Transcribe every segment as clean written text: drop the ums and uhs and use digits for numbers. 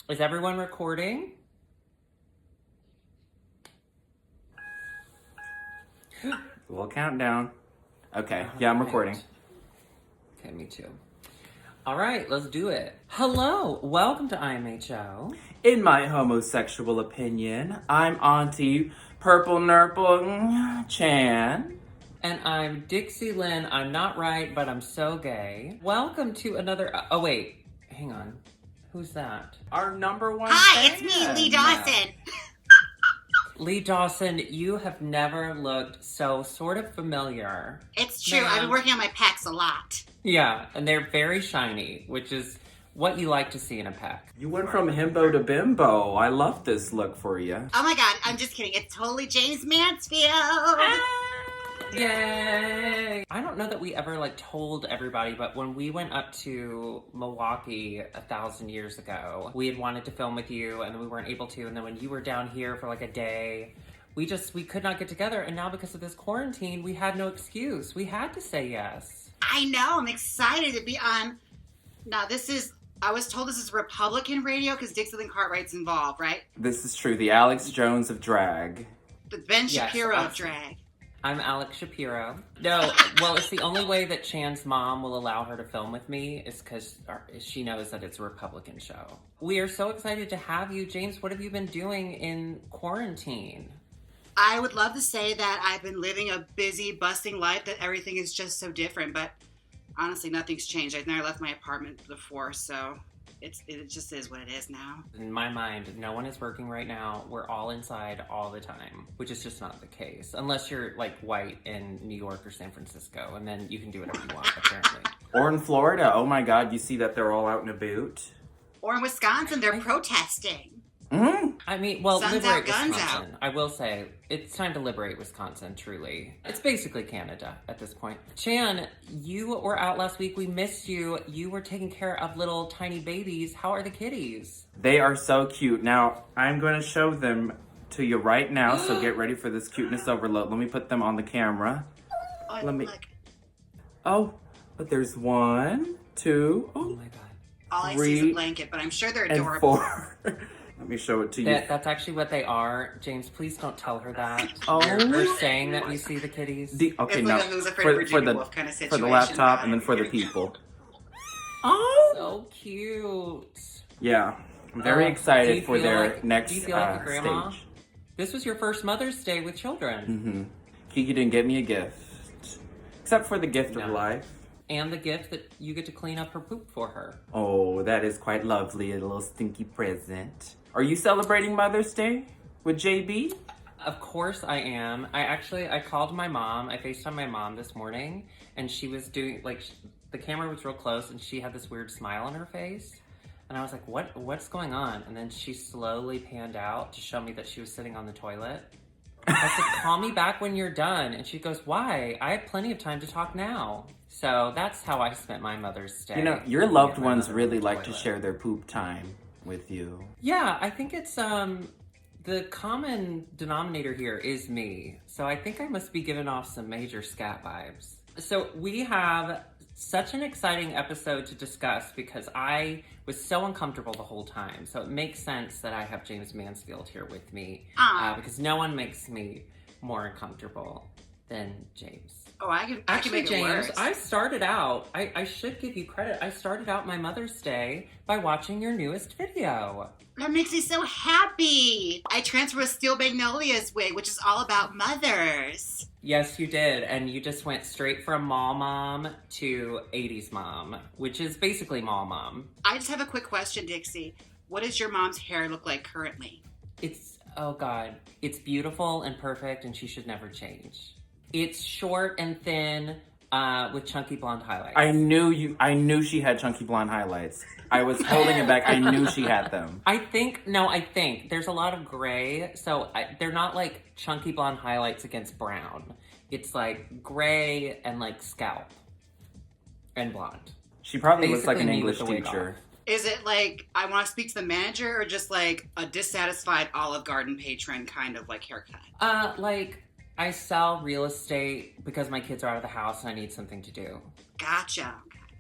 Is everyone recording? A little countdown. Okay, yeah, I'm recording. Okay, me too. All right, let's do it. Hello, welcome to IMHO. In my homosexual opinion, I'm Auntie Purple Nurple Chan. And I'm Dixie Lynn. I'm not right, but I'm so gay. Welcome to another... oh, wait. Hang on. Who's that? Our number one Hi, fan. it's me, Lee Dawson. Lee Dawson, you have never looked so sort of familiar. It's true. Ma'am. I've been working on my pecs a lot. Yeah, and they're very shiny, which is what you like to see in a pec. You went from himbo to bimbo. I love this look for you. Oh my god, I'm just kidding. It's totally Jaymes Mansfield. Yay! I don't know that we ever told everybody, but when we went up to Milwaukee 1,000 years ago, we had wanted to film with you and we weren't able to. And then when you were down here for a day, we could not get together. And now because of this quarantine, we had no excuse. We had to say yes. I know. I'm excited to be on. Now I was told this is Republican radio because Dixieland Cartwright's involved, right? This is true. The Alex Jones of drag. The Ben Shapiro of absolutely. drag. I'm Alex Shapiro. No, well, it's the only way that Chan's mom will allow her to film with me is because she knows that it's a Republican show. We are so excited to have you. James, what have you been doing in quarantine? I would love to say that I've been living a busy, busting life, that everything is just so different, but honestly, nothing's changed. I've never left my apartment before, so it just is what it is now. In my mind, no one is working right now. We're all inside all the time, which is just not the case. Unless you're white in New York or San Francisco, and then you can do whatever you want, apparently. Or in Florida. Oh my god, you see that they're all out and about. Or in Wisconsin, they're protesting. Mm-hmm. I mean, well, Sun's liberate out, guns Wisconsin. I will say, it's time to liberate Wisconsin, truly. It's basically Canada at this point. Chan, you were out last week. We missed you. You were taking care of little tiny babies. How are the kitties? They are so cute. Now, I'm going to show them to you right now, so get ready for this cuteness overload. Let me put them on the camera. Oh, but there's 1, 2, Oh my god. All I see 3, is a blanket, but I'm sure they're and adorable. 4. Let me show it to you. That's actually what they are. James, please don't tell her that. Oh. You're saying that you see the kitties. Okay, It's now like a Who's Afraid of Virginia Woolf kind of for situation. the laptop and then for the people. Oh, So cute. yeah, I'm very Do excited you for feel their next Do you feel like a grandma? stage. This was your first Mother's Day with children. Mm-hmm. Kiki didn't get me a gift, except for the gift of No. life. And the gift that you get to clean up her poop for her. Oh, that is quite lovely. A little stinky present. Are you celebrating Mother's Day with JB? Of course I am. I called my mom. I FaceTimed my mom this morning, and she was doing, the camera was real close, and she had this weird smile on her face. And I was like, what's going on? And then she slowly panned out to show me that she was sitting on the toilet. I said, call me back when you're done. And she goes, why? I have plenty of time to talk now. So that's how I spent my Mother's Day. You know, your loved Get my ones mother really on the like to toilet. share their poop time with you. Yeah, I think it's, the common denominator here is me. So I think I must be giving off some major scat vibes. So we have such an exciting episode to discuss because I was so uncomfortable the whole time. So it makes sense that I have Jaymes Mansfield here with me because no one makes me more uncomfortable than James. Oh, I can Actually, make it James, worse. I started out, I should give you credit, I started out my Mother's Day by watching your newest video. That makes me so happy. I transferred a Steel Magnolia's wig, which is all about mothers. Yes, you did. And you just went straight from mall mom to 80s mom, which is basically mall mom. I just have a quick question, Dixie. What does your mom's hair look like currently? Oh God, it's beautiful and perfect and she should never change. It's short and thin with chunky blonde highlights. I knew she had chunky blonde highlights. I was holding it back. I knew she had them. I think there's a lot of gray, so they're not chunky blonde highlights against brown. It's gray and scalp and blonde. She probably looks like Basically an me with English the wig teacher. Is it I want to speak to the manager, or just a dissatisfied Olive Garden patron kind of haircut? I sell real estate because my kids are out of the house and I need something to do. Gotcha.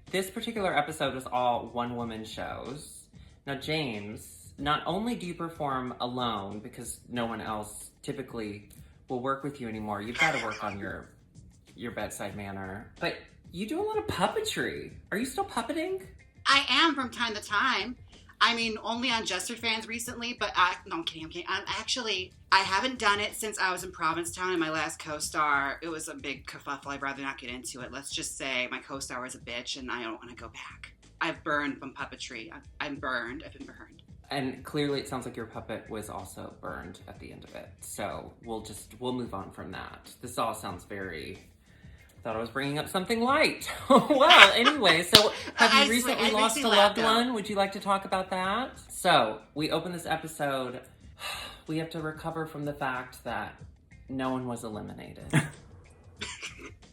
This particular episode was all one-woman shows. Now, James, not only do you perform alone, because no one else typically will work with you anymore, you've got to work on your bedside manner, but you do a lot of puppetry. Are you still puppeting? I am from time to time. I mean, only on Jester Fans recently, but no, I'm kidding. I haven't done it since I was in Provincetown and my last co-star. It was a big kerfuffle. I'd rather not get into it. Let's just say my co-star was a bitch and I don't want to go back. I've burned from puppetry. I'm burned. I've been burned. And clearly it sounds like your puppet was also burned at the end of it. So we'll move on from that. This all sounds very... Thought I was bringing up something light. Well, anyway, so have you recently lost a loved one? Would you like to talk about that? So we open this episode. We have to recover from the fact that no one was eliminated.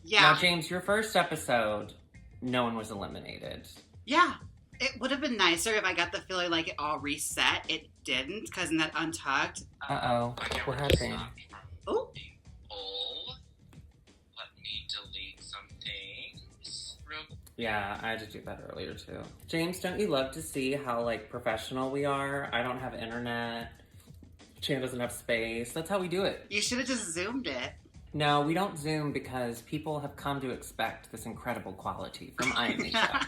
Yeah. Now, Jaymes, your first episode, no one was eliminated. Yeah. It would have been nicer if I got the feeling like it all reset. It didn't, because in that Untucked. Uh-oh. What happened? Oh. Yeah, I had to do that earlier too. Jaymes, don't you love to see how like professional we are? I don't have internet. Chan doesn't have space. That's how we do it. You should have just Zoomed it. No, we don't Zoom because people have come to expect this incredible quality from IMHO.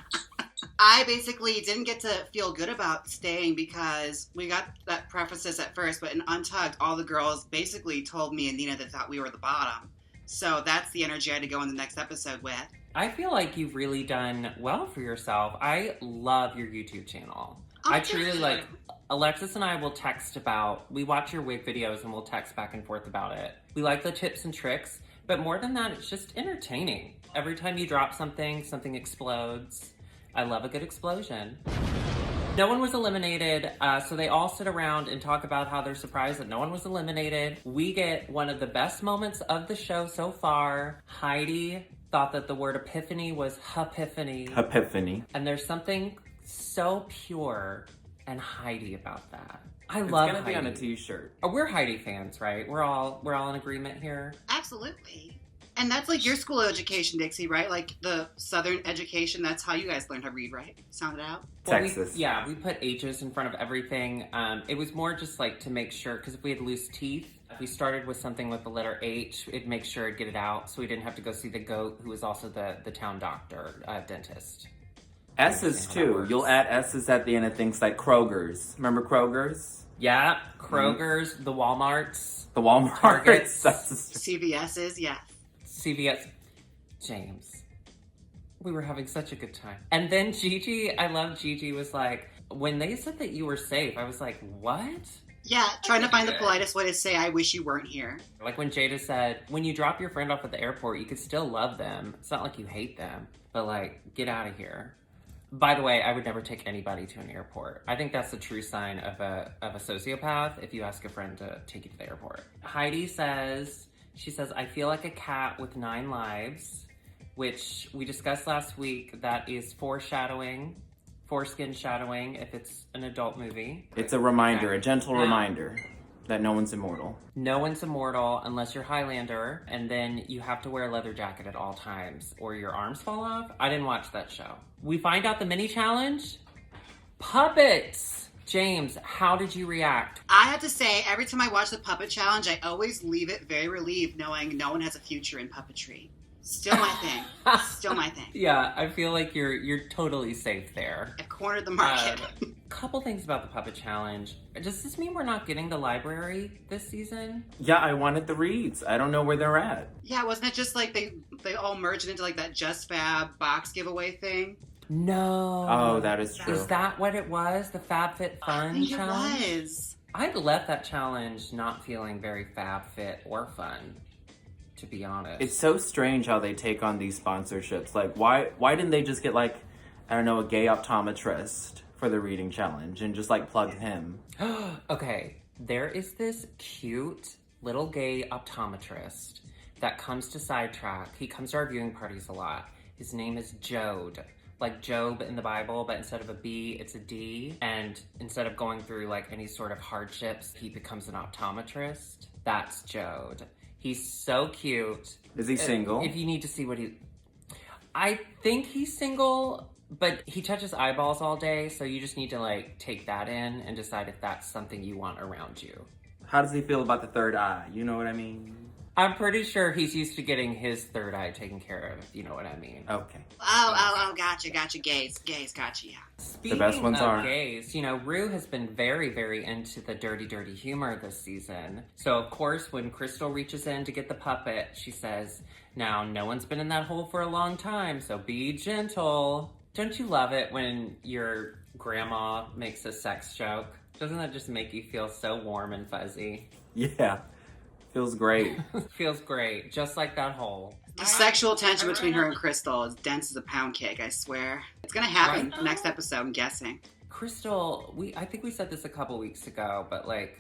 I basically didn't get to feel good about staying because we got that prefaces at first, but in Untucked, all the girls basically told me and Nina that thought we were the bottom. So that's the energy I had to go in the next episode with. I feel like you've really done well for yourself. I love your YouTube channel. Oh, I truly like... Alexis and I will text about... We watch your wig videos and we'll text back and forth about it. We like the tips and tricks, but more than that, it's just entertaining. Every time you drop something, something explodes. I love a good explosion. No one was eliminated, so they all sit around and talk about how they're surprised that no one was eliminated. We get one of the best moments of the show so far. Heidi thought that the word epiphany was epiphany. Epiphany. And there's something so pure and Heidi about that. I love Heidi. It's gonna be on a t-shirt. Oh, we're Heidi fans, right? We're all in agreement here. Absolutely. And that's like your school education, Dixie, right? Like the Southern education, that's how you guys learned how to read, right? Sound it out? Texas. We put H's in front of everything. It was more just like to make sure, because if we had loose teeth, if we started with something with the letter H, it'd make sure it'd get it out so we didn't have to go see the goat who was also the town doctor, dentist. S's too. You'll add S's at the end of things like Kroger's. Remember Kroger's? Yeah, Kroger's, the Walmarts. The Walmarts. Targets. CVS's, yeah. CVS. Jaymes. We were having such a good time. And then Gigi, I love Gigi, was like, when they said that you were safe, I was like, what? Yeah, trying to find the politest way to say, I wish you weren't here. Like when Jada said, when you drop your friend off at the airport, you could still love them. It's not like you hate them, but like, get out of here. By the way, I would never take anybody to an airport. I think that's the true sign of a sociopath if you ask a friend to take you to the airport. Heidi says, I feel like a cat with 9 lives, which we discussed last week. That is foreskin shadowing if it's an adult movie. It's a reminder, a gentle reminder that no one's immortal. No one's immortal unless you're Highlander, and then you have to wear a leather jacket at all times or your arms fall off. I didn't watch that show. We find out the mini challenge. Puppets! Jaymes, how did you react? I have to say, every time I watch the puppet challenge, I always leave it very relieved knowing no one has a future in puppetry. Still my thing. Still my thing. Yeah, I feel like you're totally safe there. I've cornered the market. Couple things about the puppet challenge. Does this mean we're not getting the library this season? Yeah, I wanted the reads. I don't know where they're at. Yeah, wasn't it just like they all merged into like that Just Fab box giveaway thing? No. Oh, that is true. Is that what it was? The FabFitFun challenge? It was. I left that challenge not feeling very FabFit or fun, to be honest. It's so strange how they take on these sponsorships. Like, why didn't they just get, like, I don't know, a gay optometrist for the reading challenge and just, like, plug him? Okay, there is this cute little gay optometrist that comes to Sidetrack. He comes to our viewing parties a lot. His name is Jode. Like Job in the Bible, but instead of a B, it's a D. And instead of going through, like, any sort of hardships, he becomes an optometrist. That's Jode. He's so cute. Is he single? If you need to see what I think he's single. But he touches eyeballs all day, so you just need to like take that in and decide if that's something you want around you. How does he feel about the third eye? You know what I mean? I'm pretty sure he's used to getting his third eye taken care of, if you know what I mean. Okay. Oh, gotcha. Gays, gotcha, yeah. Speaking The best ones of are. gays, you know, Rue has been very, very into the dirty humor this season. So, of course, when Crystal reaches in to get the puppet, she says, now, no one's been in that hole for a long time, so be gentle. Don't you love it when your grandma makes a sex joke? Doesn't that just make you feel so warm and fuzzy? Yeah. Feels great. Feels great, just like that hole. The sexual tension between her and Crystal is dense as a pound cake, I swear. It's gonna happen Right? next episode, I'm guessing. Crystal, I think we said this a couple weeks ago, but like,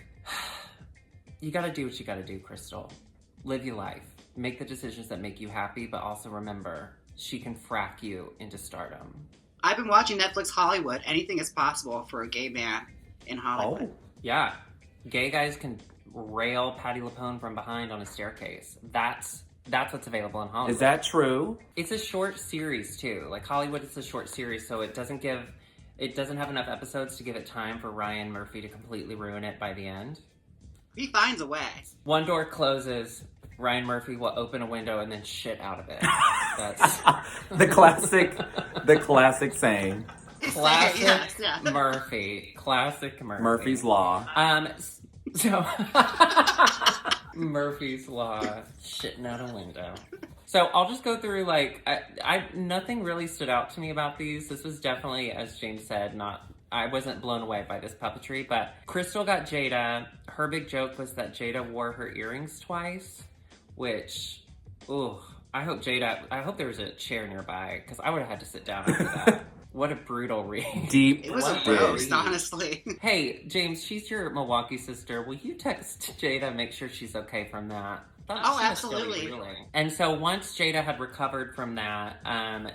you gotta do what you gotta do, Crystal. Live your life. Make the decisions that make you happy, but also remember, she can frack you into stardom. I've been watching Netflix Hollywood. Anything is possible for a gay man in Hollywood. Yeah. Gay guys can rail Patti LuPone from behind on a staircase. That's what's available in Hollywood. Is that true? It's a short series too. Like Hollywood, it's a short series, so it doesn't have enough episodes to give it time for Ryan Murphy to completely ruin it by the end. He finds a way. One door closes, Ryan Murphy will open a window and then shit out of it. That's the classic saying. classic Yeah. Murphy. Classic Murphy. Murphy's Law. So Murphy's Law, shitting out a window. So I'll just go through like I nothing really stood out to me about these. This was definitely, as James said, I wasn't blown away by this puppetry, but Crystal got Jada. Her big joke was that Jada wore her earrings twice, which, I hope there was a chair nearby, because I would have had to sit down after that. What a brutal read. Deep. It was a roast, honestly. Hey, James, she's your Milwaukee sister. Will you text Jada, make sure she's okay from that? Oh, absolutely. And so once Jada had recovered from that,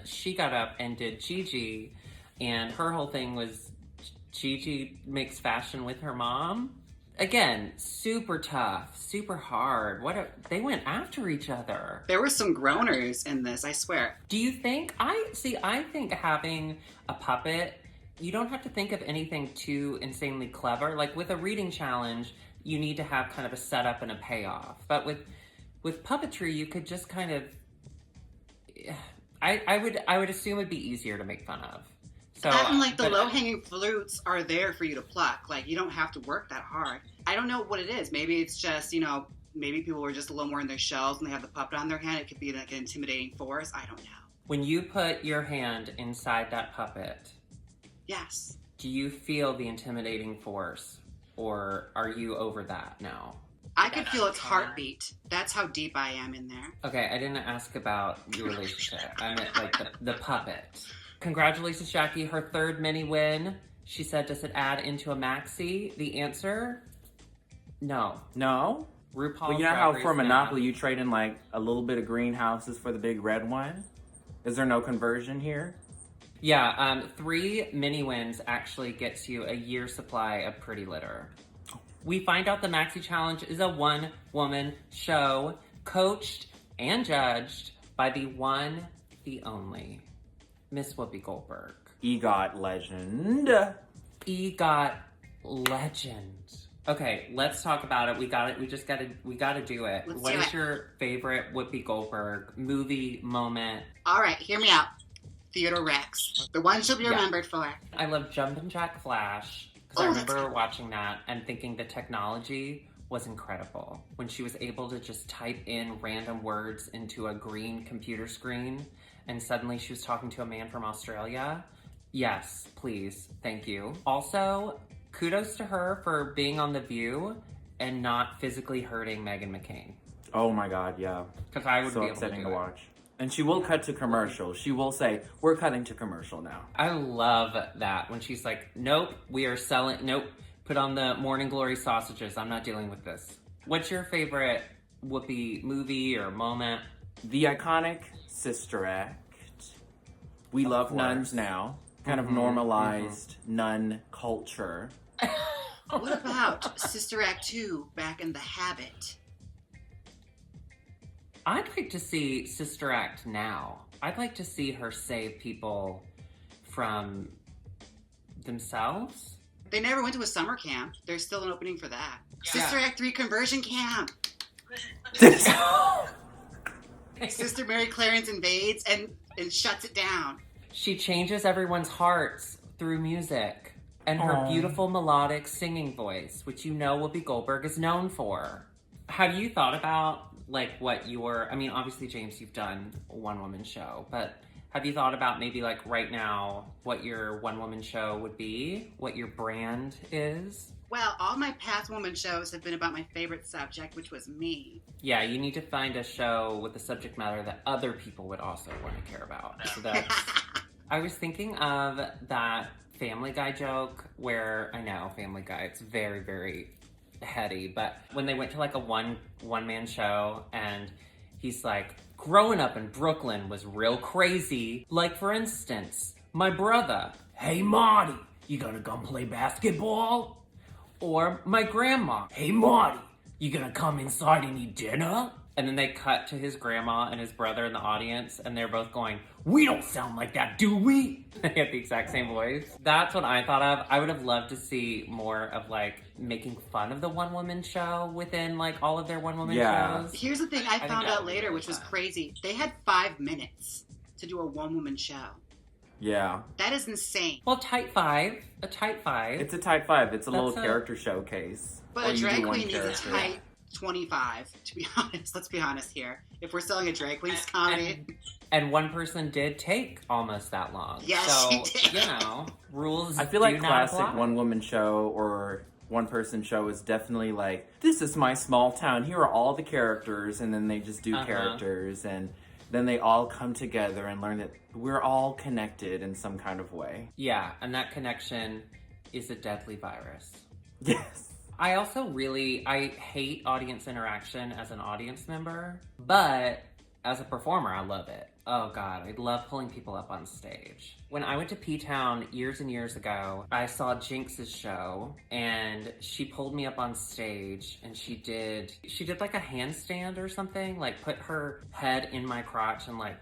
she got up and did Gigi, and her whole thing was Gigi makes fashion with her mom. Again, super tough, super hard. They went after each other. There were some groaners in this, I swear. Do you think? I think having a puppet, you don't have to think of anything too insanely clever. Like with a reading challenge, you need to have kind of a setup and a payoff. But with puppetry, you could just kind of. I would assume it'd be easier to make fun of. So, And like the low-hanging fruits are there for you to pluck. Like you don't have to work that hard. I don't know what it is. Maybe it's just, maybe people were just a little more in their shells and they have the puppet on their hand. It could be like an intimidating force. I don't know. When you put your hand inside that puppet, Yes. do you feel the intimidating force, or are you over that now? I could feel its heartbeat. That's how deep I am in there. Okay, I didn't ask about your relationship. I meant like the puppet. Congratulations, Jackie. Her third mini win. She said, does it add into a Maxi? The answer, no. No? RuPaul's Well, you know Drag how Race for now. Monopoly you trade in like a little bit of greenhouses for the big red one? Is there no conversion here? Yeah, 3 mini wins actually gets you a year's supply of Pretty Litter. We find out the Maxi Challenge is a one-woman show, coached and judged by the one, the only, Miss Whoopi Goldberg. EGOT legend. EGOT legend. Okay, let's talk about it. We gotta do it. Let's What do is it. your favorite Whoopi Goldberg movie moment? All right, hear me out. Theodore Rex. The one she'll be remembered for. I love Jumpin' Jack Flash, because I Oh, that's remember watching that and thinking the technology was incredible. When she was able to just type in random words into a green computer screen, and suddenly she was talking to a man from Australia. Yes, please, thank you. Also, kudos to her for being on The View and not physically hurting Meghan McCain. Oh my god, yeah. Because I would So be able to upsetting do to it. watch. And she will cut to commercial. She will say, we're cutting to commercial now. I love that when she's like, nope, put on the Morning Glory sausages. I'm not dealing with this. What's your favorite Whoopi movie or moment? The iconic Sister Act. We love course. nuns now. Kind of normalized nun culture. What about Sister Act 2, Back in the Habit? I'd like to see Sister Act now. I'd like to see her save people from themselves. They never went to a summer camp. There's still an opening for that. Yeah. Sister Act 3 conversion camp. Sister Mary Clarence invades and shuts it down. She changes everyone's hearts through music and her beautiful melodic singing voice, which you know Whoopi Goldberg is known for. Have you thought about like what your, I mean, obviously Jaymes, you've done a one-woman show, but have you thought about maybe like right now what your one-woman show would be? What your brand is? Well, all my past woman shows have been about my favorite subject, which was me. Yeah, you need to find a show with a subject matter that other people would also want to care about. So that's... I was thinking of that Family Guy joke where, I know, Family Guy, it's very, very heady, but when they went to like a one-man show and he's like, growing up in Brooklyn was real crazy. Like, for instance, my brother, hey Marty, you gonna come play basketball? Or my grandma, hey Marty, you gonna come inside and eat dinner? And then they cut to his grandma and his brother in the audience, and they're both going, we don't sound like that, do we? They have the exact same voice. That's what I thought of. I would have loved to see more of like making fun of the one-woman show within like all of their one-woman shows. Here's the thing I think found that out would be later, really which was fun. crazy. They had 5 minutes to do a one-woman show. Yeah. That is insane. Well, type 5. A type 5. It's a type 5. It's a little That's character showcase. But Or a you drag do one queen is a character. tight 25, to be honest. Let's be honest here. If we're selling a drag queen's comedy. And one person did take almost that long. Yes, so, she did. you know, rules I feel do like not classic apply. one-woman show or one-person show is definitely like, this is my small town. Here are all the characters, and then they just do characters, and then they all come together and learn that we're all connected in some kind of way. Yeah, and that connection is a deadly virus. Yes. I also I hate audience interaction as an audience member, but as a performer, I love it. Oh God, I love pulling people up on stage. When I went to P-Town years and years ago, I saw Jinx's show, and she pulled me up on stage, and she did like a handstand or something, like put her head in my crotch and like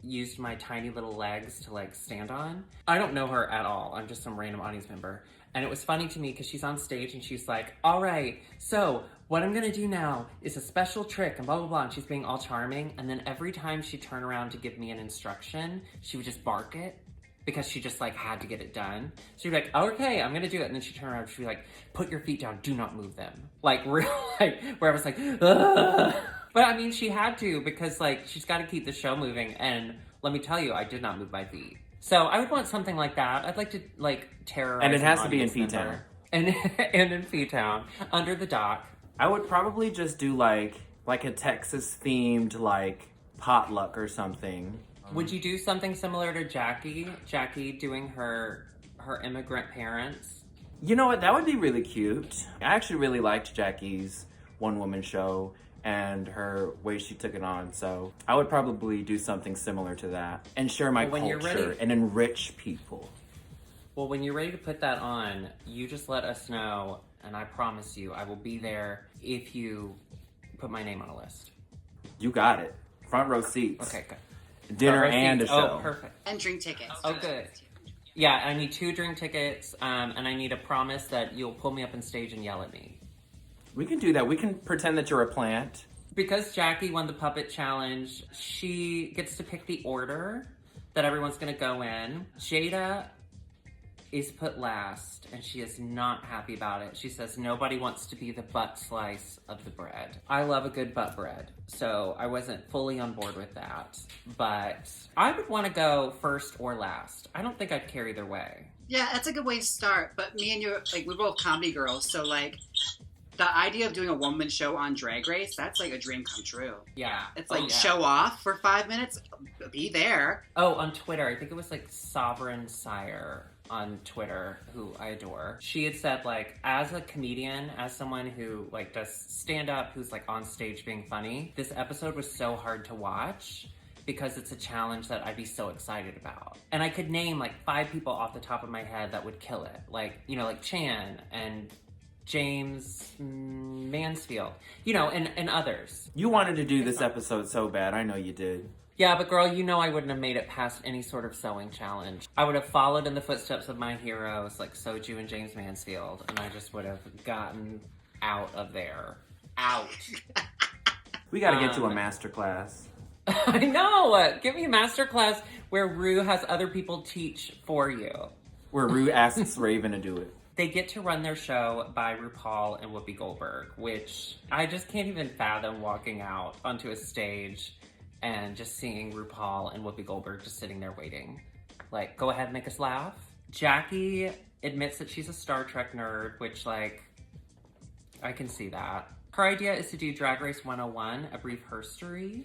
used my tiny little legs to like stand on. I don't know her at all. I'm just some random audience member. And it was funny to me because she's on stage and she's like, all right, so what I'm gonna do now is a special trick and blah, blah, blah. And she's being all charming. And then every time she'd turn around to give me an instruction, she would just bark it because she just like had to get it done. So she'd be like, okay, I'm gonna do it. And then she'd turn around and she'd be like, put your feet down, do not move them. Like, real, like, where I was like, ugh. But I mean, she had to because like, she's gotta keep the show moving. And let me tell you, I did not move my feet. So I would want something like that. I'd like to like terrorize. And it has to be in audience P-Town. member. And in P-Town, under the dock. I would probably just do like a Texas-themed like potluck or something. Would you do something similar to Jackie? Jackie doing her immigrant parents? You know what? That would be really cute. I actually really liked Jackie's one-woman show and her way she took it on. So I would probably do something similar to that and share my Well, when you're culture ready- and enrich people. Well, when you're ready to put that on, you just let us know, and I promise you, I will be there if you put my name on a list. You got it. Front row seats. Okay, good. Dinner Front row and a seats. show. Oh, perfect. And drink tickets. Oh, good. Yeah, I need 2 drink tickets, and I need a promise that you'll pull me up on stage and yell at me. We can do that. We can pretend that you're a plant. Because Jackie won the puppet challenge, she gets to pick the order that everyone's gonna go in. Jada is put last, and she is not happy about it. She says nobody wants to be the butt slice of the bread. I love a good butt bread, so I wasn't fully on board with that. But I would want to go first or last. I don't think I'd care either way. Yeah, that's a good way to start. But me and you, like, we're both comedy girls, so like, the idea of doing a one-woman show on Drag Race, that's like a dream come true. Yeah. It's Oh, like yeah. show off for 5 minutes, be there. Oh, on Twitter, I think it was like Sovereign Sire on Twitter, who I adore. She had said like, as a comedian, as someone who like does stand-up, who's like on stage being funny, this episode was so hard to watch because it's a challenge that I'd be so excited about. And I could name like 5 people off the top of my head that would kill it. Like, you know, like Chan and Jaymes Mansfield, you know, and others. You wanted to do this episode so bad. I know you did. Yeah, but girl, you know I wouldn't have made it past any sort of sewing challenge. I would have followed in the footsteps of my heroes like Soju and Jaymes Mansfield, and I just would have gotten out of there. Out. We gotta get to a masterclass. I know! Give me a masterclass where Rue has other people teach for you. Where Rue asks Raven to do it. They get to run their show by RuPaul and Whoopi Goldberg, which I just can't even fathom walking out onto a stage and just seeing RuPaul and Whoopi Goldberg just sitting there waiting. Like, go ahead and make us laugh. Jackie admits that she's a Star Trek nerd, which, like, I can see that. Her idea is to do Drag Race 101, a brief herstory.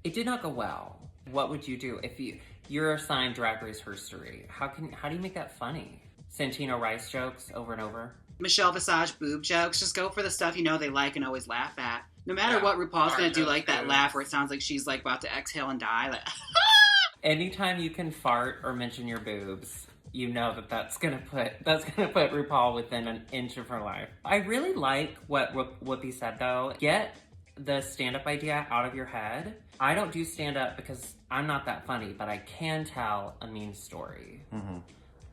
It did not go well. What would you do if you're assigned Drag Race herstory? How do you make that funny? Santino Rice jokes over and over? Michelle Visage boob jokes. Just go for the stuff you know they like and always laugh at. No matter what, RuPaul's gonna do like that laugh where it sounds like she's like about to exhale and die. Like, anytime you can fart or mention your boobs, you know that's gonna put RuPaul within an inch of her life. I really like what Whoopi said though. Get the stand-up idea out of your head. I don't do stand-up because I'm not that funny, but I can tell a mean story. Mm-hmm.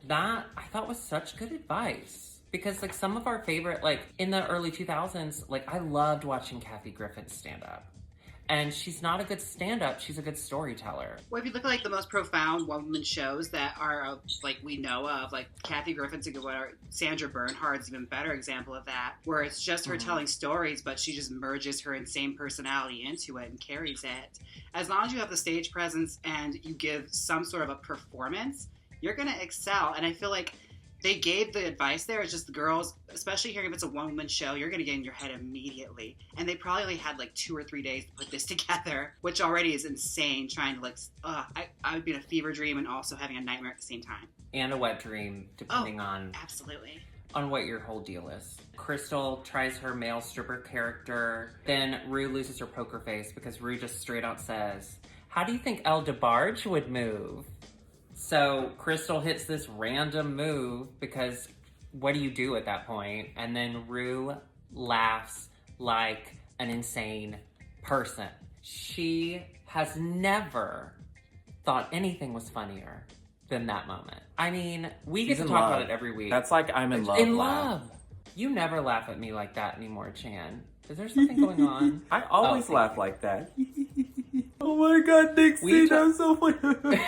That I thought was such good advice. Because, like, some of our favorite, like, in the early 2000s, like, I loved watching Kathy Griffin stand up. And she's not a good stand-up, she's a good storyteller. Well, if you look at, like, the most profound one-woman shows that are, like, we know of, like, Kathy Griffin's a good one, or Sandra Bernhard's even better example of that, where it's just her telling stories, but she just merges her insane personality into it and carries it. As long as you have the stage presence and you give some sort of a performance, you're going to excel. And I feel like they gave the advice there. It's just the girls, especially hearing if it's a one-woman show, you're going to get in your head immediately. And they probably only had like 2 or 3 days to put this together, which already is insane, trying to like, I would be in a fever dream and also having a nightmare at the same time. And a wet dream, depending on absolutely on what your whole deal is. Crystal tries her male stripper character. Then Rue loses her poker face because Rue just straight out says, "How do you think El DeBarge would move?" So Crystal hits this random move because what do you do at that point? And then Rue laughs like an insane person. She has never thought anything was funnier than that moment. I mean, we get to talk about it every week. That's like I'm in love. In love. You never laugh at me like that anymore, Chan. Is there something going on? I always laugh like that. Oh my god, Dixie, that's so funny.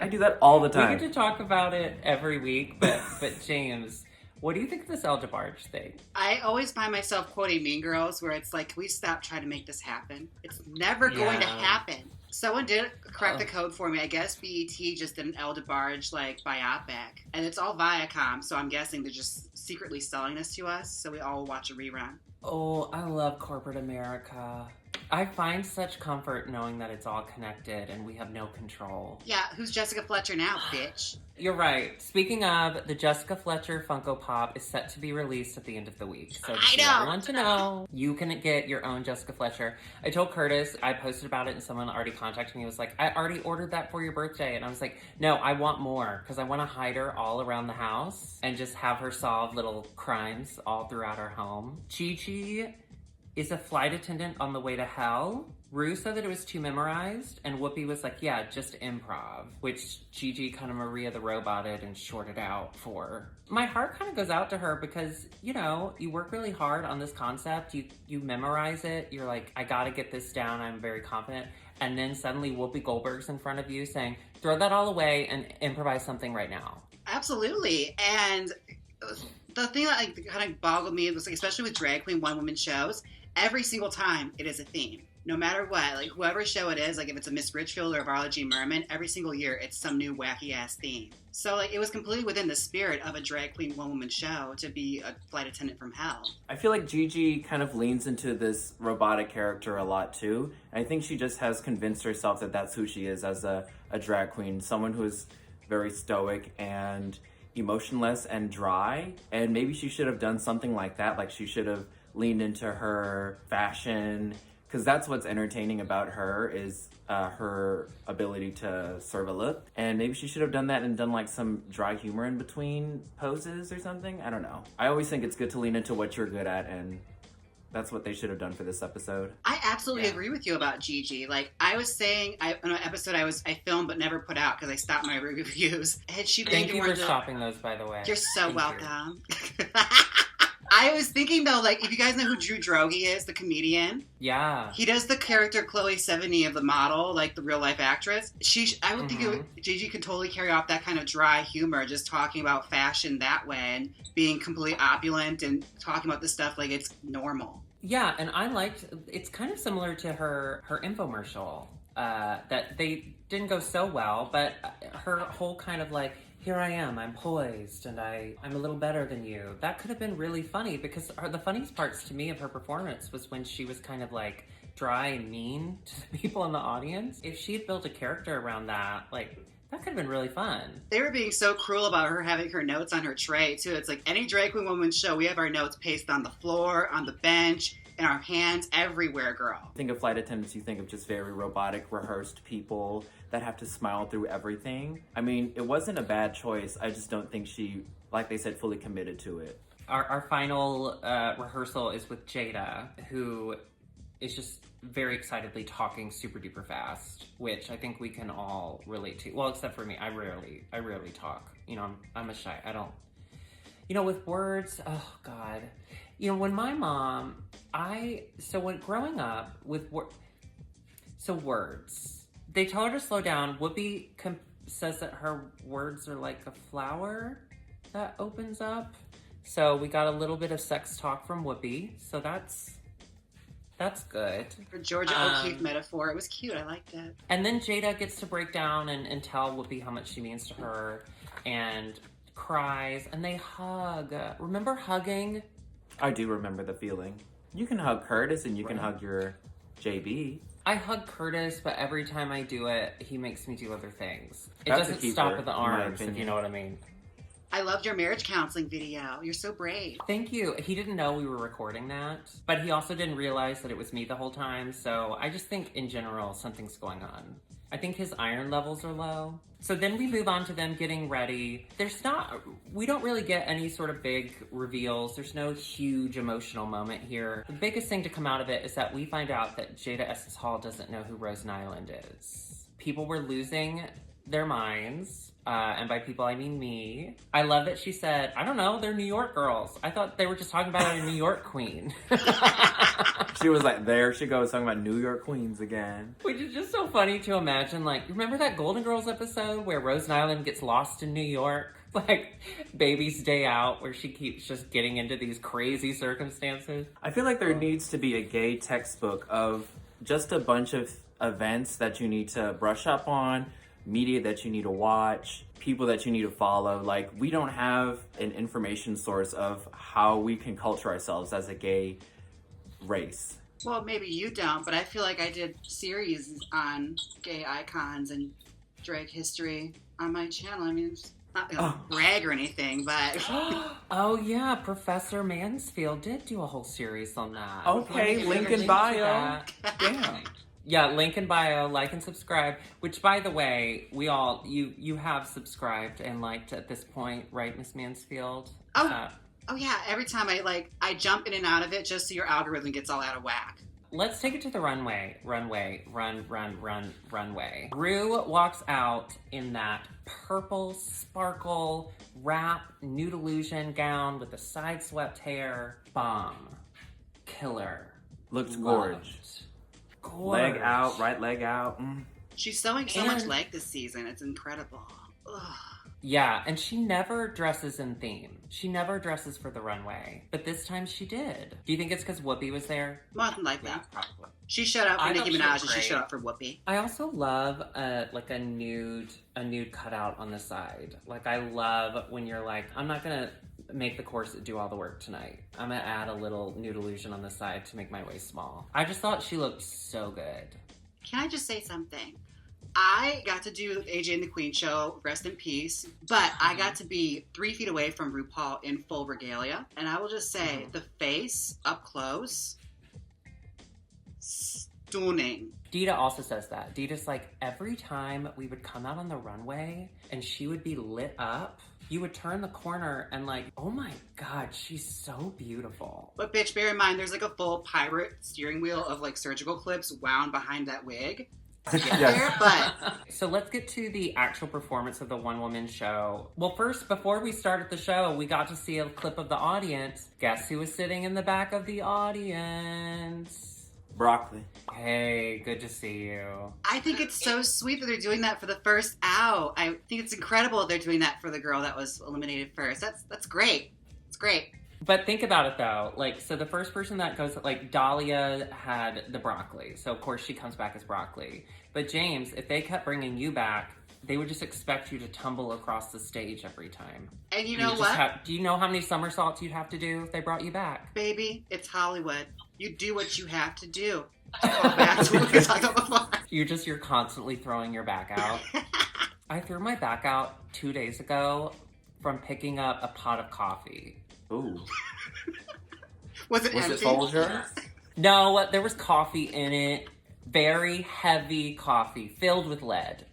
I do that all the time. We get to talk about it every week, but James, what do you think of this El DeBarge thing? I always find myself quoting Mean Girls, where it's like, can we stop trying to make this happen? It's never going to happen. Someone did crack the code for me. I guess BET just did an El DeBarge like biopic, and it's all Viacom, so I'm guessing they're just secretly selling this to us, so we all watch a rerun. Oh, I love corporate America. I find such comfort knowing that it's all connected and we have no control. Yeah, who's Jessica Fletcher now, bitch? You're right. Speaking of, the Jessica Fletcher Funko Pop is set to be released at the end of the week. So if you want to know, you can get your own Jessica Fletcher. I told Curtis, I posted about it and someone already contacted me. He was like, I already ordered that for your birthday. And I was like, no, I want more because I want to hide her all around the house and just have her solve little crimes all throughout our home. Gigi is a flight attendant on the way to hell. Rue said that it was too memorized, and Whoopi was like, yeah, just improv, which Gigi kind of Maria the Roboted and shorted out for. My heart kind of goes out to her because, you know, you work really hard on this concept, you memorize it, you're like, I gotta get this down, I'm very confident, and then suddenly Whoopi Goldberg's in front of you saying, throw that all away and improvise something right now. Absolutely, and the thing that like, kind of boggled me was, like, especially with drag queen one-woman shows, every single time it is a theme. No matter what, like whoever show it is, like if it's a Miss Richfield or a Varla G. Merman, every single year it's some new wacky ass theme. So like it was completely within the spirit of a drag queen one woman show to be a flight attendant from hell. I feel like Gigi kind of leans into this robotic character a lot too. I think she just has convinced herself that that's who she is as a drag queen, someone who's very stoic and emotionless and dry. And maybe she should have done something like that. Like she should have leaned into her fashion, because that's what's entertaining about her is her ability to serve a look. And maybe she should have done that and done like some dry humor in between poses or something. I don't know. I always think it's good to lean into what you're good at and That's what they should have done for this episode. I absolutely agree with you about Gigi. Like I was saying, in an episode I filmed but never put out because I stopped my reviews. Had she been Thank you for stopping those, by the way. You're so Thank welcome. I was thinking though, like if you guys know who Drew Droege is, the comedian. Yeah. He does the character Chloe Sevigny of the model, like the real life actress. I would think Gigi could totally carry off that kind of dry humor, just talking about fashion that way and being completely opulent and talking about this stuff like it's normal. Yeah, and I liked, it's kind of similar to her infomercial, that they didn't go so well, but her whole kind of like, here I am, I'm poised, and I'm a little better than you. That could have been really funny, because the funniest parts to me of her performance was when she was kind of like dry and mean to the people in the audience. If she had built a character around that, like, that could have been really fun. They were being so cruel about her having her notes on her tray, too. It's like any drag queen woman show, we have our notes pasted on the floor, on the bench, in our hands, everywhere, girl. Think of flight attendants, you think of just very robotic, rehearsed people that have to smile through everything. I mean, it wasn't a bad choice. I just don't think she, like they said, fully committed to it. Our final rehearsal is with Jada, who is just very excitedly talking super duper fast, which I think we can all relate to. Well, except for me, I rarely talk. You know, I'm a shy. I don't. You know, with words, oh God. You know, when my mom, when growing up with words, they tell her to slow down. Whoopi says that her words are like a flower that opens up. So we got a little bit of sex talk from Whoopi. So that's good. For Georgia O'Keeffe metaphor, it was cute. I liked it. And then Jada gets to break down and tell Whoopi how much she means to her, and cries, and they hug. Remember hugging? I do remember the feeling. You can hug Curtis and you can hug your JB. I hug Curtis, but every time I do it, he makes me do other things. It That's doesn't stop at the arms, if you know what I mean. I loved your marriage counseling video. You're so brave. Thank you. He didn't know we were recording that, but he also didn't realize that it was me the whole time, so I just think in general something's going on. I think his iron levels are low. So then we move on to them getting ready. We don't really get any sort of big reveals. There's no huge emotional moment here. The biggest thing to come out of it is that we find out that Jada Estes Hall doesn't know who Rose Nyland is. People were losing their minds. And by people, I mean me. I love that she said, I don't know, they're New York girls. I thought they were just talking about a New York queen. She was like, there she goes, talking about New York queens again. Which is just so funny to imagine. Like, remember that Golden Girls episode where Rose Nyland gets lost in New York? Like, Baby's Day Out, where she keeps just getting into these crazy circumstances. I feel like there needs to be a gay textbook of just a bunch of events that you need to brush up on, media that you need to watch, people that you need to follow. Like, we don't have an information source of how we can culture ourselves as a gay race. Well, maybe you don't, but I feel like I did series on gay icons and drag history on my channel. I mean, it's not gonna brag or anything, but... Oh yeah, Professor Mansfield did do a whole series on that. Okay, link in bio. Damn. Yeah, link in bio, like and subscribe, which, by the way, you have subscribed and liked at this point, right, Miss Mansfield? Oh yeah, every time I jump in and out of it just so your algorithm gets all out of whack. Let's take it to the runway. Runway. Rue walks out in that purple sparkle wrap nude illusion gown with the side swept hair. Bomb. Killer. Looked Loved. gorge. Leg out, right leg out. She's sewing so much leg this season. It's incredible. Ugh. Yeah, and she never dresses in theme. She never dresses for the runway. But this time she did. Do you think it's because Whoopi was there? Nothing like that. Probably. She showed up for I Nicki thought she Minaj was and she great. showed up for Whoopi. I also love a nude cutout on the side. Like, I love when you're like, I'm not gonna make the corset do all the work tonight. I'm gonna add a little nude illusion on the side to make my waist small. I just thought she looked so good. Can I just say something? I got to do AJ and the Queen show, rest in peace, but I got to be 3 feet away from RuPaul in full regalia. And I will just say, the face up close, stunning. Dita also says that. Dita's like, every time we would come out on the runway and she would be lit up, you would turn the corner and like, oh my God, she's so beautiful. But bitch, bear in mind, there's like a full pirate steering wheel of like surgical clips wound behind that wig to get there, but... So let's get to the actual performance of the one-woman show. Well, first, before we started the show, we got to see a clip of the audience. Guess who was sitting in the back of the audience? Broccoli. Hey, good to see you. I think it's so sweet that they're doing that for the first out. I think it's incredible they're doing that for the girl that was eliminated first. That's great. It's great. But think about it though, like, so the first person that goes, like, Dahlia had the broccoli, so of course she comes back as broccoli. But Jaymes, if they kept bringing you back, they would just expect you to tumble across the stage every time. And you know what? Do you know how many somersaults you'd have to do if they brought you back? Baby, it's Hollywood. You do what you have to do. Go back to what we talked about before. You're constantly throwing your back out. I threw my back out 2 days ago from picking up a pot of coffee. Ooh. Was it empty? Folger? No, there was coffee in it. Very heavy coffee, filled with lead.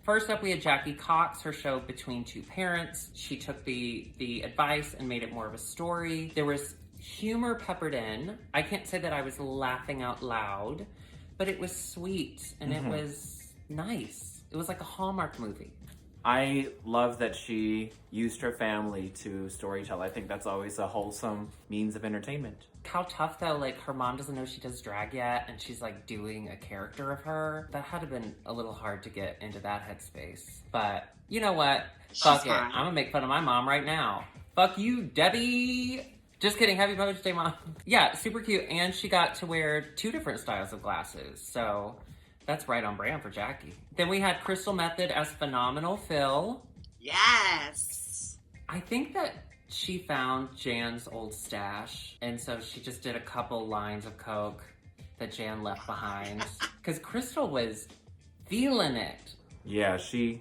First up, we had Jackie Cox, her show Between Two Parents. She took the advice and made it more of a story. There was humor peppered in. I can't say that I was laughing out loud, but it was sweet and it was nice. It was like a Hallmark movie. I love that she used her family to storytell. I think that's always a wholesome means of entertainment. How tough though, like her mom doesn't know she does drag yet and she's like doing a character of her. That had to been a little hard to get into that headspace. But you know what? Fuck it. I'm gonna make fun of my mom right now. Fuck you, Debbie! Just kidding. Happy Mother's Day, Mom. Yeah, super cute. And she got to wear 2 different styles of glasses. So that's right on brand for Jackie. Then we had Crystal Method as Phenomenal Phil. Yes. I think that she found Jan's old stash. And so she just did a couple lines of Coke that Jan left behind. Because Crystal was feeling it. Yeah, she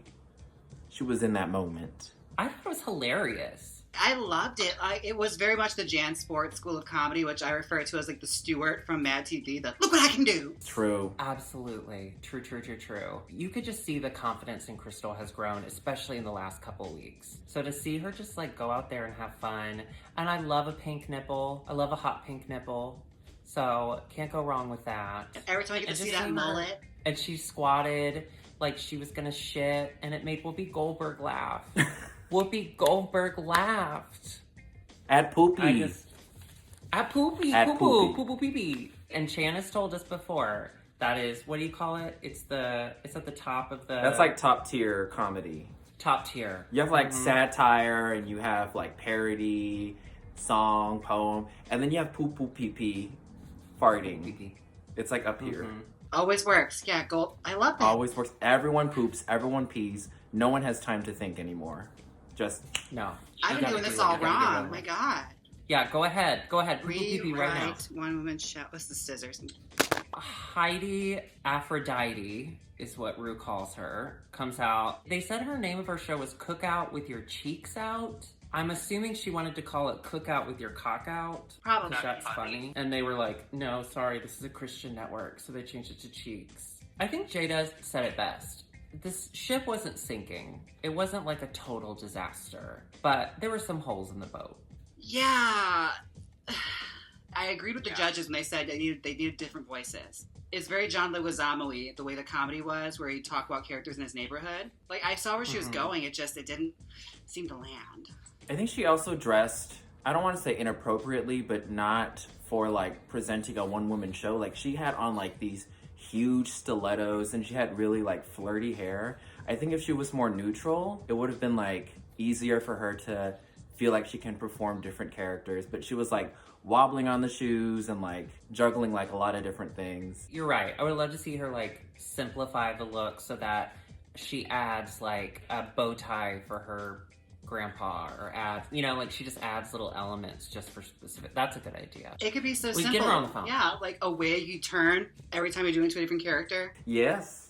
was in that moment. I thought it was hilarious. I loved it. It was very much the Jan Sports School of Comedy, which I refer to as like the Stewart from Mad TV. The look what I can do. True. Absolutely. True. You could just see the confidence in Crystal has grown, especially in the last couple weeks. So to see her just like go out there and have fun. And I love a pink nipple. I love a hot pink nipple. So can't go wrong with that. Every time I get to see that mullet. And she squatted like she was gonna shit, and it made Whoopi Goldberg laugh. Whoopi Goldberg laughed. At Poopy. At Poopy. At Poo-poo. Poopy. Poo-poo pee-pee. And Janice told us before, that is, what do you call it? It's at the top of the... That's like top tier comedy. Top tier. You have like satire, and you have like parody, song, poem, and then you have poo-poo pee-pee, farting. Pee-pee. It's like up here. Always works. Yeah, gold. I love that. Always works. Everyone poops. Everyone pees. No one has time to think anymore. Just no. I've been doing this all wrong. My God. Yeah, go ahead. Pee-pee right now. One woman show. What's the scissors? Heidi Aphrodite is what Rue calls her. Comes out. They said her name of her show was Cookout with Your Cheeks Out. I'm assuming she wanted to call it Cookout with Your Cock Out. Probably. Because that's funny. And they were like, no, sorry, this is a Christian network. So they changed it to Cheeks. I think Jada said it best. This ship wasn't sinking. It wasn't like a total disaster. But there were some holes in the boat. Yeah. I agreed with the judges when they said they needed different voices. It's very John Leguizamo-y, the way the comedy was, where he'd talk about characters in his neighborhood. Like, I saw where she was going, it didn't seem to land. I think she also dressed, I don't want to say inappropriately, but not for, like, presenting a one-woman show. Like, she had on, like, these huge stilettos, and she had really, like, flirty hair. I think if she was more neutral, it would have been, like, easier for her to feel like she can perform different characters. But she was, like, wobbling on the shoes and, like, juggling, like, a lot of different things. You're right. I would love to see her, like, simplify the look so that she adds, like, a bow tie for her grandpa, or adds, like she just adds little elements just for specific. That's a good idea. It could be so simple. Get her on the phone. Yeah, like a wig you turn every time you do into a different character. Yes.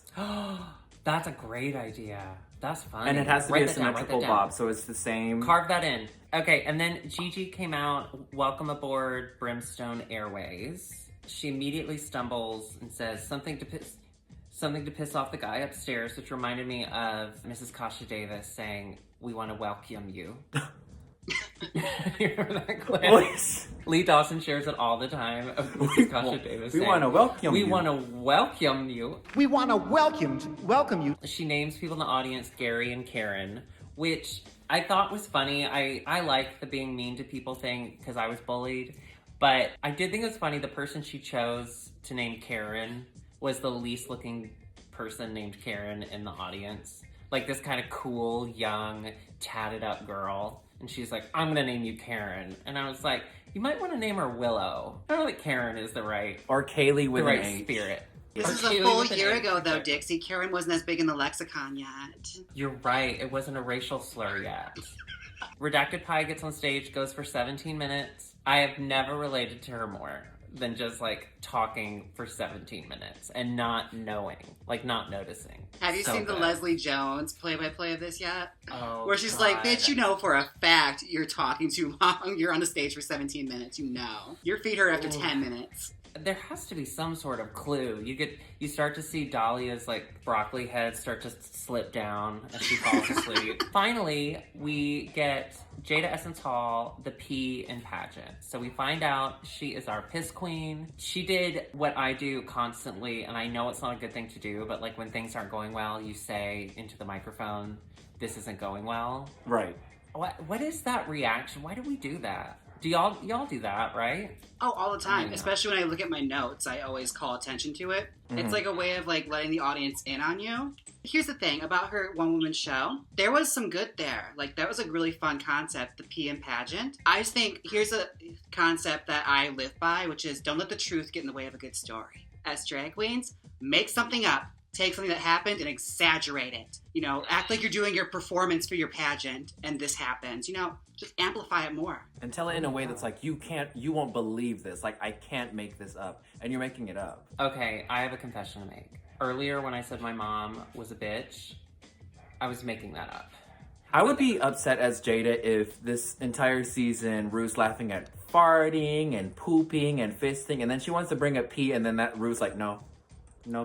That's a great idea. That's fun. And it has to be a symmetrical bob, so it's the same. Carve that in. Okay, and then Gigi came out, welcome aboard Brimstone Airways. She immediately stumbles and says something to piss off the guy upstairs, which reminded me of Mrs. Kasha Davis saying, "We want to welcome you." You remember that clip? Voice. Lee Dawson shares it all the time of Mrs. Kasha Davis saying, want to welcome you. We want to welcome you. We want to welcome you. She names people in the audience Gary and Karen, which I thought was funny. I like the being mean to people thing because I was bullied. But I did think it was funny the person she chose to name Karen was the least looking person named Karen in the audience. Like this kind of cool, young, tatted up girl. And she's like, I'm going to name you Karen. And I was like, you might want to name her Willow. I don't think Karen is the right... Or Kaylee with the right an H. spirit. This is a full year ago, though, Dixie. Karen wasn't as big in the lexicon yet. You're right. It wasn't a racial slur yet. Redacted Pie gets on stage, goes for 17 minutes. I have never related to her more than just, like, talking for 17 minutes and not knowing, like, not noticing. Have you So seen the good. Leslie Jones play-by-play of this yet? Oh, Where she's God. like, bitch, you know for a fact you're talking too long. You're on the stage for 17 minutes. You know. You feed her after 10 minutes. There has to be some sort of clue. You start to see Dahlia's like broccoli head start to slip down as she falls asleep. Finally, we get Jada Essence Hall, the P in pageant. So we find out she is our piss queen. She did what I do constantly, and I know it's not a good thing to do, but like when things aren't going well, you say into the microphone, "This isn't going well." Right. What is that reaction? Why do we do that? Do y'all do that, right? Oh, all the time. Yeah. Especially when I look at my notes, I always call attention to it. Mhm. It's like a way of like letting the audience in on you. Here's the thing about her one-woman show. There was some good there. Like, that was a really fun concept, the PM pageant. I just think here's a concept that I live by, which is don't let the truth get in the way of a good story. As drag queens, make something up. Take something that happened and exaggerate it. You know, act like you're doing your performance for your pageant and this happens. You know, just amplify it more. And tell it in a way that's like, you won't believe this. Like, I can't make this up. And you're making it up. Okay, I have a confession to make. Earlier when I said my mom was a bitch, I was making that up. I would be upset as Jada if this entire season Rue's laughing at farting and pooping and fisting, and then she wants to bring up pee, and then that Rue's like, no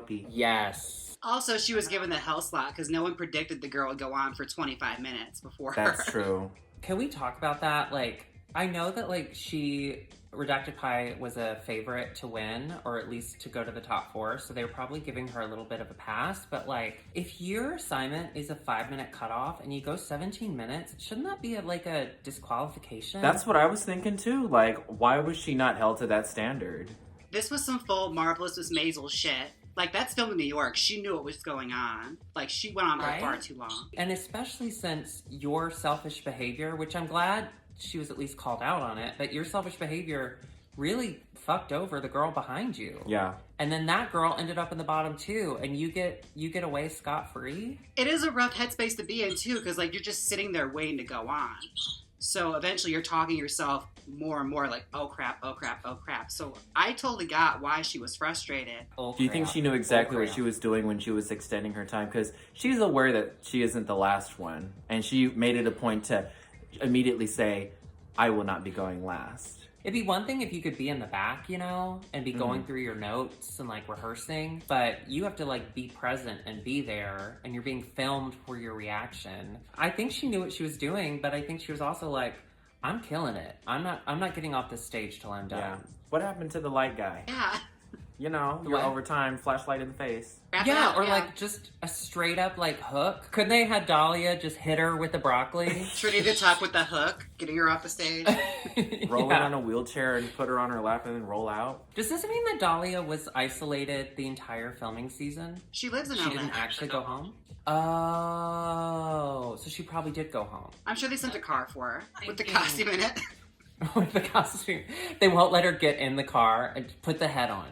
pee. Yes. Also, she was given the hell slot because no one predicted the girl would go on for 25 minutes before her. That's true. Can we talk about that? Like, I know that, like, Redacted Pie was a favorite to win, or at least to go to the top 4, so they were probably giving her a little bit of a pass, but, like, if your assignment is a 5-minute cutoff and you go 17 minutes, shouldn't that be, a disqualification? That's what I was thinking, too. Like, why was she not held to that standard? This was some full Marvelous Miss Maisel shit. Like, that's filmed in New York. She knew what was going on. Like, she went on for Right? far too long. And especially since your selfish behavior, which I'm glad she was at least called out on it, but your selfish behavior really fucked over the girl behind you. Yeah. And then that girl ended up in the bottom too, and you get away scot-free. It is a rough headspace to be in, too, because, like, you're just sitting there waiting to go on. So eventually you're talking yourself more and more like, oh crap, oh crap, oh crap. So I totally got why she was frustrated. Oh, Do you think crap. she knew exactly Oh, what crap. she was doing when she was extending her time? Because she's aware that she isn't the last one. And she made it a point to immediately say, I will not be going last. It'd be one thing if you could be in the back, you know, and be going through your notes and like rehearsing, but you have to like be present and be there, and you're being filmed for your reaction. I think she knew what she was doing, but I think she was also like, I'm killing it. I'm not getting off this stage till I'm done. Yeah. What happened to the light guy? Yeah. You know, your What? overtime flashlight in the face. Wrap it Yeah, up, or like just a straight up like hook. Couldn't they had Dahlia just hit her with the broccoli? Trinity the Tuck with the hook, getting her off the stage. Roll Yeah. her on a wheelchair and put her on her lap and then roll out. Does this mean that Dahlia was isolated the entire filming season? She lives in She LA. didn't actually go home? Oh, so she probably did go home. I'm sure they sent a car for her with the costume in it. With the costume. They won't let her get in the car and put the head on.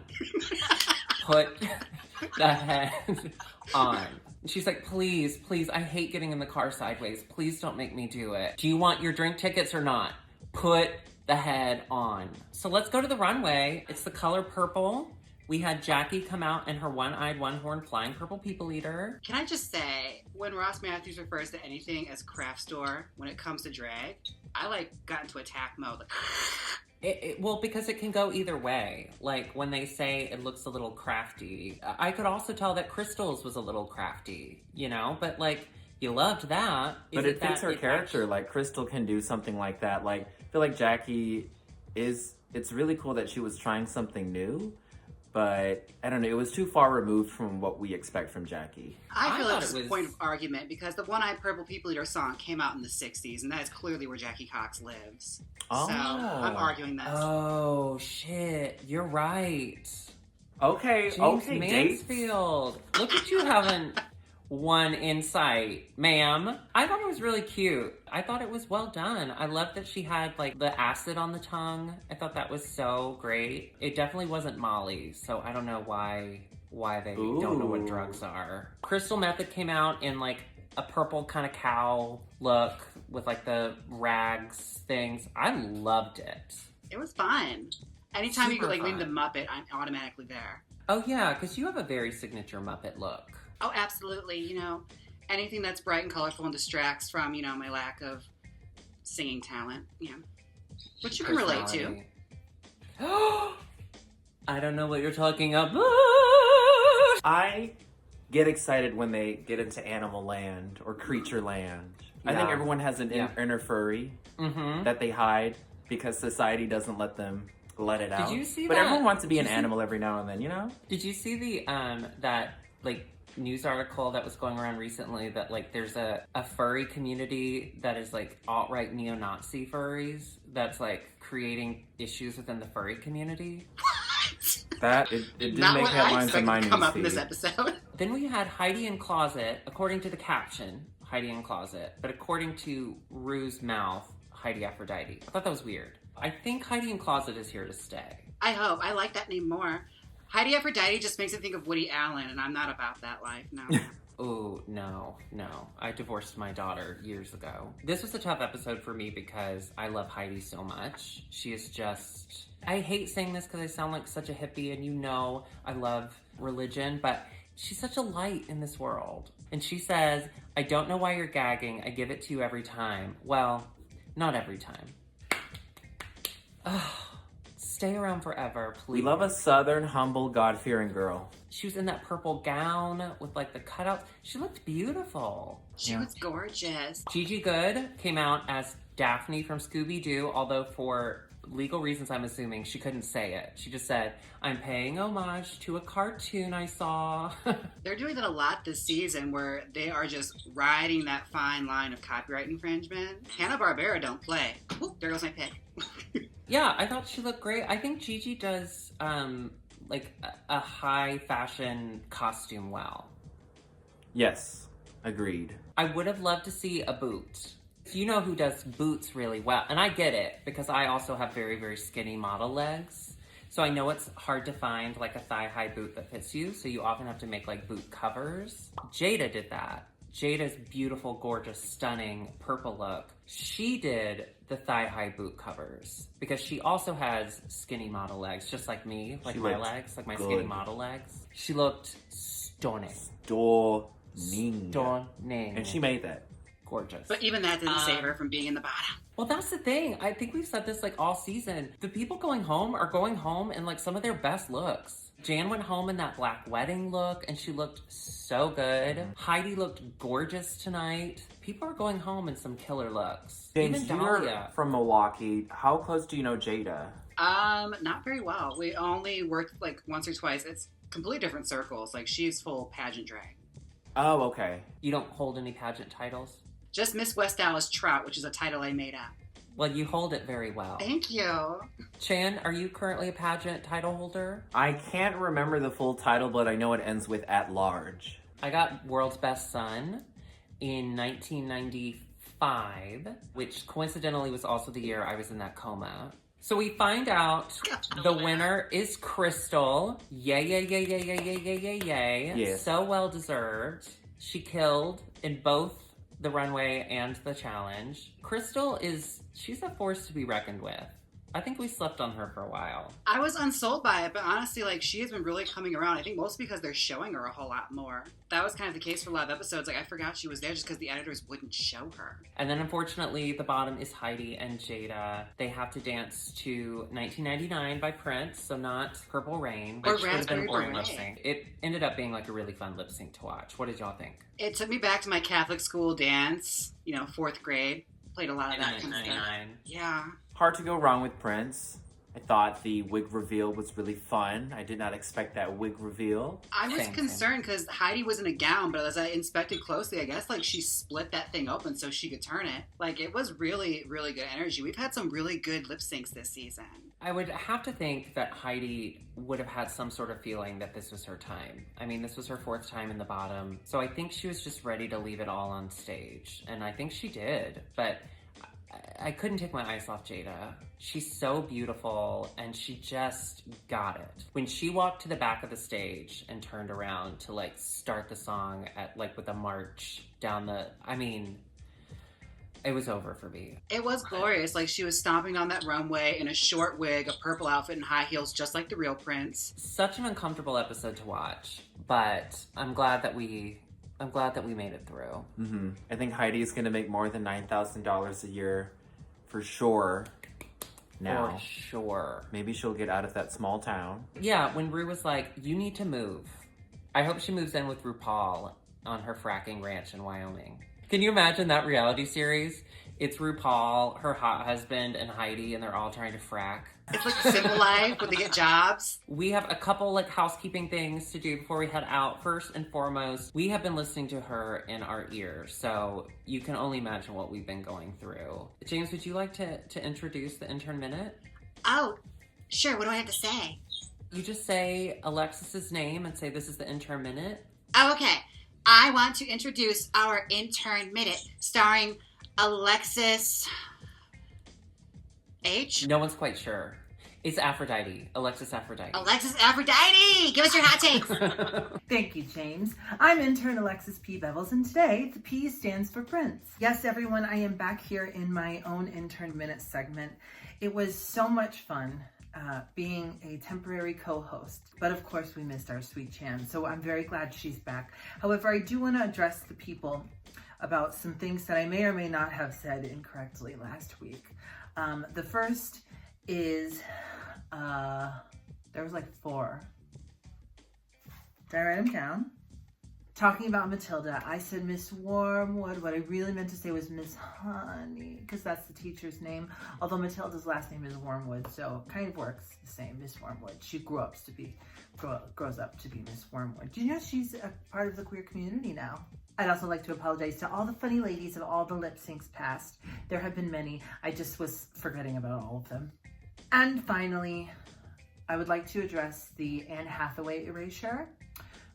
Put the head on. And she's like, please, I hate getting in the car sideways. Please don't make me do it. Do you want your drink tickets or not? Put the head on. So let's go to the runway. It's the color purple. We had Jackie come out in her one-eyed, one-horned flying purple people eater. Can I just say, when Ross Matthews refers to anything as craft store, when it comes to drag, I got into attack mode. Well, because it can go either way. Like, when they say it looks a little crafty, I could also tell that Crystal's was a little crafty, But, you loved that. But it fits her character. Like, Crystal can do something like that. Like, I feel like Jackie it's really cool that she was trying something new. But, I don't know, it was too far removed from what we expect from Jackie. I feel like it's a point of argument because the One-Eyed Purple People Eater song came out in the 60s, and that is clearly where Jackie Cox lives. Oh. So, I'm arguing this. Oh, shit. You're right. Okay, Jaymes okay, Mansfield. Look at you having one insight, ma'am. I thought it was really cute. I thought it was well done. I love that she had the acid on the tongue. I thought that was so great. It definitely wasn't Molly, so I don't know why they don't know what drugs are. Crystal Method came out in a purple kind of cow look with the rags things. I loved it. It was fun. Anytime Super you name the fun. Muppet, I'm automatically there. Oh yeah, because you have a very signature Muppet look. Oh, absolutely. Anything that's bright and colorful and distracts from, my lack of singing talent. Yeah. Which you can relate to. I don't know what you're talking about. I get excited when they get into Animal Land or Creature Land. I think Yeah. everyone has an Yeah. inner furry Mm-hmm. that they hide because society doesn't let them let it out. Did you see but that? everyone wants to be Did an you see- animal every now and then, Did you see the that news article that was going around recently that there's a furry community that is alt-right neo-Nazi furries that's creating issues within the furry community? That it did Not make what I headlines in expected my to come up in newsfeed. this episode. Then we had Heidi in Closet, according to the caption, Heidi in Closet, but according to Rue's mouth, Heidi Aphrodite. I thought that was weird. I think Heidi in Closet is here to stay. I hope. I like that name more. Heidi Aphrodite just makes me think of Woody Allen, and I'm not about that life, no. Oh, no. I divorced my daughter years ago. This was a tough episode for me because I love Heidi so much. She is just... I hate saying this because I sound like such a hippie, and I love religion, but she's such a light in this world. And she says, I don't know why you're gagging. I give it to you every time. Well, not every time. Stay around forever, please. We love a southern, humble, God-fearing girl. She was in that purple gown with the cutouts. She looked beautiful. She was gorgeous. Gigi Goode came out as Daphne from Scooby-Doo, although for legal reasons, I'm assuming, she couldn't say it. She just said, I'm paying homage to a cartoon I saw. They're doing that a lot this season where they are just riding that fine line of copyright infringement. Hanna-Barbera don't play. Oop, there goes my pick. Yeah, I thought she looked great. I think Gigi does a high fashion costume well. Yes, agreed. I would have loved to see a boot. You know who does boots really well, and I get it because I also have very, very skinny model legs. So I know it's hard to find a thigh-high boot that fits you, so you often have to make boot covers. Jada did that. Jada's beautiful, gorgeous, stunning purple look. She did the thigh-high boot covers because she also has skinny model legs, just like me, She my looked legs, my good. skinny model legs. She looked stunning. Stunning. And she made that. Gorgeous. But even that didn't save her from being in the bottom. Well, that's the thing. I think we've said this all season. The people going home are going home in some of their best looks. Jan went home in that black wedding look, and she looked so good. Heidi looked gorgeous tonight. People are going home in some killer looks. James, Even you're Dahlia. from Milwaukee. How close do you know Jada? Not very well. We only worked once or twice. It's completely different circles. She's full pageant drag. Oh, okay. You don't hold any pageant titles? Just Miss West Dallas Trout, which is a title I made up. Well, you hold it very well. Thank you. Chan, are you currently a pageant title holder? I can't remember the full title, but I know it ends with at large. I got World's Best Son in 1995, which coincidentally was also the year I was in that coma. So we find out the winner is Crystal. Yay. Yes. So well deserved. She killed in both the runway and the challenge. Crystal she's a force to be reckoned with. I think we slept on her for a while. I was unsold by it, but honestly, like, she has been really coming around. I think mostly because they're showing her a whole lot more. That was kind of the case for a lot of episodes. Like, I forgot she was there just because the editors wouldn't show her. And then, unfortunately, the bottom is Heidi and Jada. They have to dance to 1999 by Prince, so not Purple Rain, which would have been a boring lip sync. It ended up being like a really fun lip sync to watch. What did y'all think? It took me back to my Catholic school dance, 4th grade. Played a lot of that kind of stuff. Yeah. Hard to go wrong with Prince. I thought the wig reveal was really fun. I did not expect that wig reveal. I was concerned because Heidi was in a gown, but as I inspected closely, I guess like she split that thing open so she could turn it. Like, it was really, really good energy. We've had some really good lip syncs this season. I would have to think that Heidi would have had some sort of feeling that this was her time. I mean, this was her 4th time in the bottom. So I think she was just ready to leave it all on stage. And I think she did. But I couldn't take my eyes off Jada. She's so beautiful, and she just got it. When she walked to the back of the stage and turned around to, like, start the song at, like, with a march down the... I mean, it was over for me. It was glorious. Like, she was stomping on that runway in a short wig, a purple outfit, and high heels, just like the real Prince. Such an uncomfortable episode to watch, but I'm glad that we made it through. Mm-hmm. I think Heidi is going to make more than $9,000 a year for sure. Now. For sure. Maybe she'll get out of that small town. Yeah, when Rue was like, you need to move. I hope she moves in with RuPaul on her fracking ranch in Wyoming. Can you imagine that reality series? It's RuPaul, her hot husband, and Heidi, and they're all trying to frack. It's like Simple Life, where they get jobs. We have a couple like housekeeping things to do before we head out. First and foremost, we have been listening to her in our ears, so you can only imagine what we've been going through. Jaymes, would you like to introduce the Intern Minute? Oh, sure. What do I have to say? You just say Alexis's name and say this is the Intern Minute. Oh, okay. I want to introduce our Intern Minute, starring Alexis H? No one's quite sure. It's Aphrodite. Alexis Aphrodite. Alexis Aphrodite! Give us your hot takes! Thank you, Jaymes. I'm intern Alexis P. Bevels, and today the P stands for Prince. Yes, everyone, I am back here in my own Intern Minute segment. It was so much fun being a temporary co-host, but of course we missed our sweet Chan, so I'm very glad she's back. However, I do want to address the people about some things that I may or may not have said incorrectly last week. The first is, there was like 4. Did I write them down? Talking about Matilda, I said Miss Wormwood. What I really meant to say was Miss Honey, because that's the teacher's name. Although Matilda's last name is Wormwood, so it kind of works the same, Miss Wormwood. She grows up to be Miss Wormwood. Do you know she's a part of the queer community now? I'd also like to apologize to all the funny ladies of all the lip syncs past. There have been many. I just was forgetting about all of them. And finally, I would like to address the Anne Hathaway erasure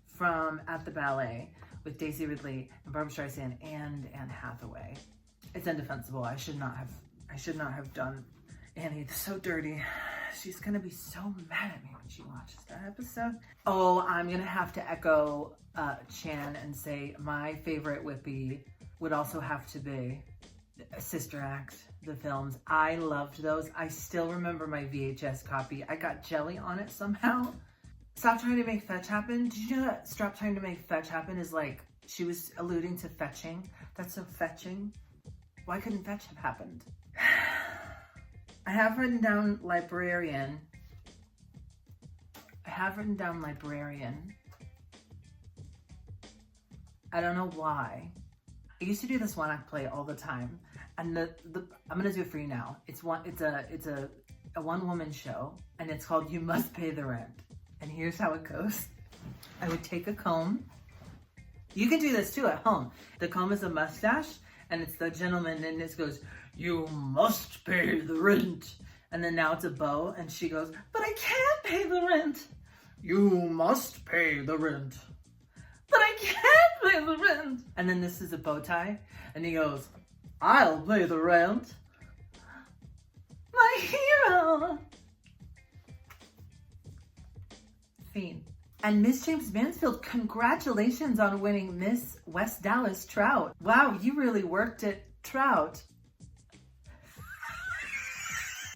from At the Ballet with Daisy Ridley and Barbra Streisand and Anne Hathaway. It's indefensible. I should not have done Annie so dirty. She's gonna be so mad at me when she watches that episode. Oh, I'm gonna have to echo Chan and say my favorite Whoopi would also have to be Sister Act, the films. I loved those. I still remember my VHS copy. I got jelly on it somehow. Stop Trying to Make Fetch Happen. Did you know that Stop Trying to Make Fetch Happen is like, she was alluding to fetching? That's so fetching. Why couldn't fetch have happened? I have written down librarian. I don't know why. I used to do this one act play all the time. And I'm gonna do it for you now. It's a one-woman show, and it's called You Must Pay the Rent. And here's how it goes. I would take a comb. You can do this too at home. The comb is a mustache, and it's the gentleman, and it goes, you must pay the rent. And then now it's a bow, and she goes, but I can't pay the rent. You must pay the rent. But I can't pay the rent. And then this is a bow tie, and he goes, I'll pay the rent. My hero. Fiend. And Miss Jaymes Mansfield, congratulations on winning Miss West Dallas Trout. Wow, you really worked it, Trout.